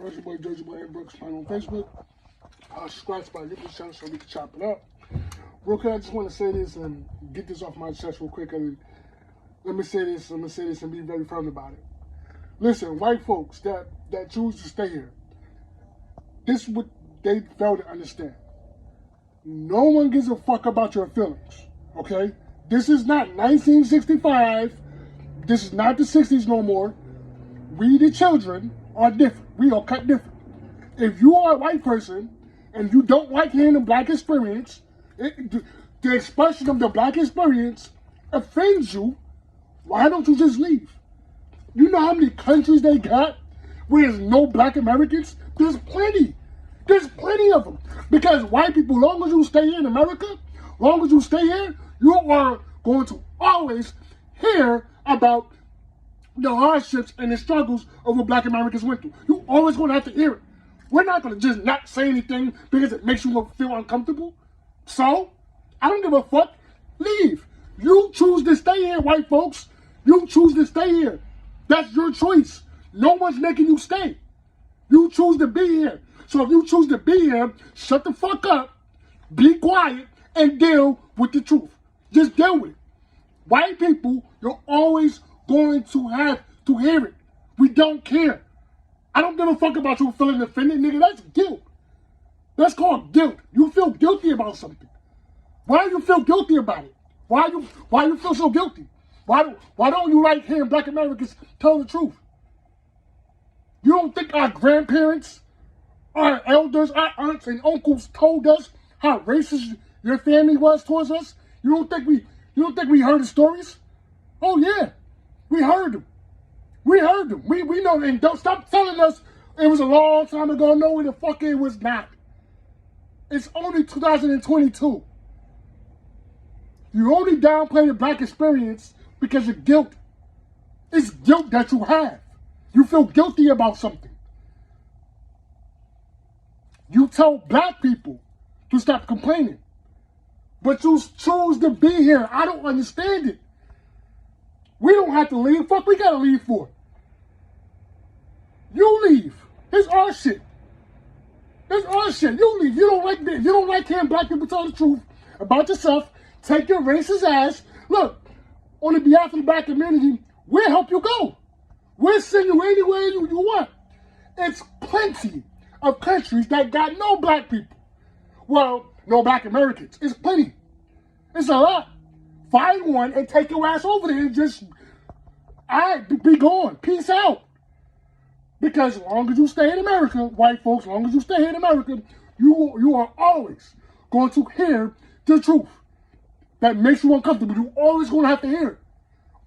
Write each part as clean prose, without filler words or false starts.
It's your boy Jersey Boy and Brooks Fine on Facebook. Subscribe to my YouTube channel so we can chop it up. Real quick, I just want to say this and get this off my chest real quick. And let me say this and be very firm about it. Listen, white folks that choose to stay here, this is what they fail to understand. No one gives a fuck about your feelings, okay? This is not 1965. This is not the 60s no more. We, the children, are different. We are cut different. If you are a white person and you don't like hearing the black experience, the expression of the black experience offends you, why don't you just leave? You know how many countries they got where there's no black Americans? There's plenty. There's plenty of them. Because white people, long as you stay here in America, long as you stay here, you are going to always hear about the hardships and the struggles of what black Americans went through. You always going to have to hear it. We're not going to just not say anything because it makes you feel uncomfortable. So, I don't give a fuck. Leave. You choose to stay here, white folks. You choose to stay here. That's your choice. No one's making you stay. You choose to be here. So if you choose to be here, shut the fuck up, be quiet, and deal with the truth. Just deal with it. White people, you're always going to have to hear it. We don't care. I don't give a fuck about you feeling offended, nigga. That's guilt. That's called guilt. You feel guilty about something. Why do you feel guilty about it? Why you feel so guilty? Why don't you like hearing black Americans tell the truth? You don't think our grandparents, our elders, our aunts and uncles told us how racist your family was towards us? You don't think we heard the stories? Oh yeah, we heard them. We heard them. We know, and don't stop telling us it was a long time ago. No, the fuck it was not. It's only 2022. You only downplay the black experience because of guilt. It's guilt that you have. You feel guilty about something. You tell black people to stop complaining. But you choose to be here. I don't understand it. We don't have to leave. Fuck, we gotta leave for. You leave. It's our shit. It's our shit. You leave. You don't like this. You don't like hearing black people tell the truth about yourself. Take your racist ass. Look, on the behalf of the black community, we'll help you go. We'll send you anywhere you want. It's plenty of countries that got no black people. Well, no black Americans. It's plenty. It's a lot. Find one and take your ass over there and just, be gone. Peace out. Because as long as you stay in America, white folks, as long as you stay here in America, you are always going to hear the truth. That makes you uncomfortable. You're always going to have to hear it.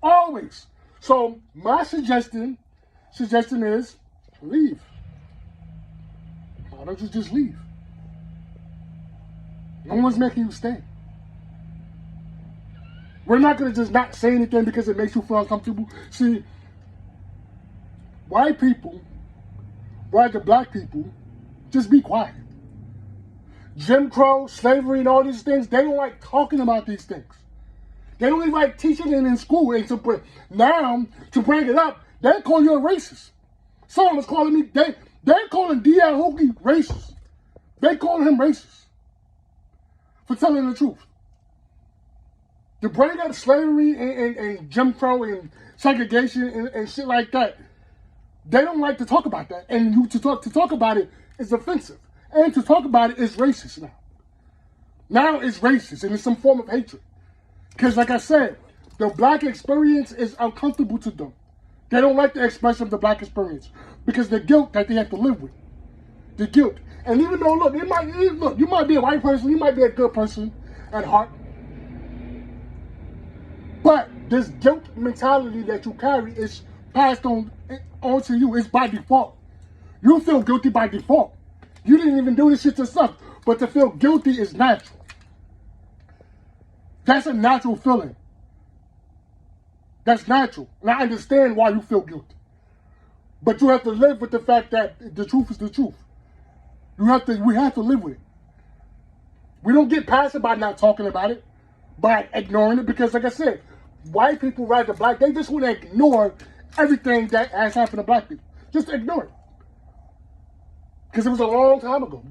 Always. So my suggestion is leave. Why don't you just leave? No one's making you stay. We're not going to just not say anything because it makes you feel uncomfortable. See, white people, the black people, just be quiet. Jim Crow, slavery, and all these things, they don't like talking about these things. They don't even like teaching it in school. And to bring it up, they call you a racist. Someone was calling me, they're calling D.L. Hoogie racist. They calling him racist for telling the truth. To bring up slavery and Jim Crow and segregation and shit like that, they don't like to talk about that. And to talk about it is offensive. And to talk about it is racist now. Now it's racist and it's some form of hatred. Because like I said, the black experience is uncomfortable to them. They don't like the expression of the black experience because the guilt that they have to live with. The guilt. And even though, look, you might be a white person, you might be a good person at heart. But this guilt mentality that you carry is passed on to you. It's by default. You feel guilty by default. You didn't even do this shit yourself. But to feel guilty is natural. That's a natural feeling. That's natural. And I understand why you feel guilty. But you have to live with the fact that the truth is the truth. We have to live with it. We don't get past it by not talking about it, by ignoring it, because like I said, white people rather black, they just want to ignore everything that has happened to black people. Just ignore it. Because it was a long time ago.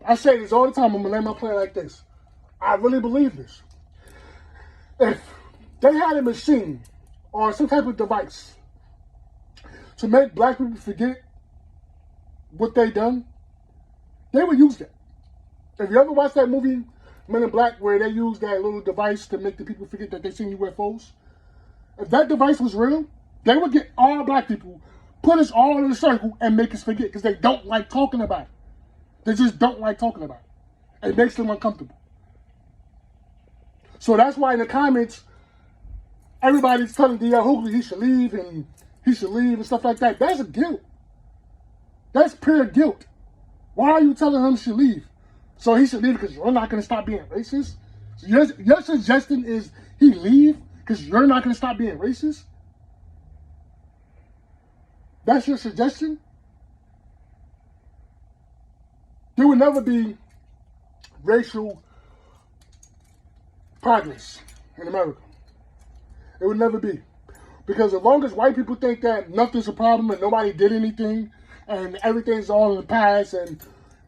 I say this all the time. I'm going to land my plane like this. I really believe this. If they had a machine or some type of device to make black people forget what they done, they would use that. If you ever watched that movie, Men in Black, where they used that little device to make the people forget that they seen UFOs, if that device was real, they would get all black people, put us all in a circle, and make us forget because they don't like talking about it. They just don't like talking about it. It makes them uncomfortable. So that's why in the comments, everybody's telling D.L. Hughley he should leave and stuff like that. That's a guilt. That's pure guilt. Why are you telling him he should leave? So he should leave because you're not going to stop being racist? So your suggestion is he leave because you're not going to stop being racist? That's your suggestion? There will never be racial progress in America. It would never be. Because as long as white people think that nothing's a problem and nobody did anything and everything's all in the past and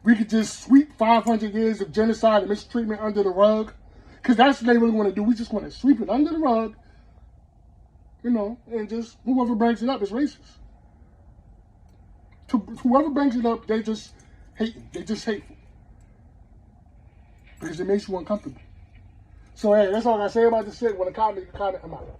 we could just sweep 500 years of genocide and mistreatment under the rug, because that's what they really want to do. We just want to sweep it under the rug, and just whoever brings it up is racist. Whoever brings it up, they just hate it. They just hateful. Because it makes you uncomfortable. So, hey, that's all I gotta say about this shit. When a comment, I'm out.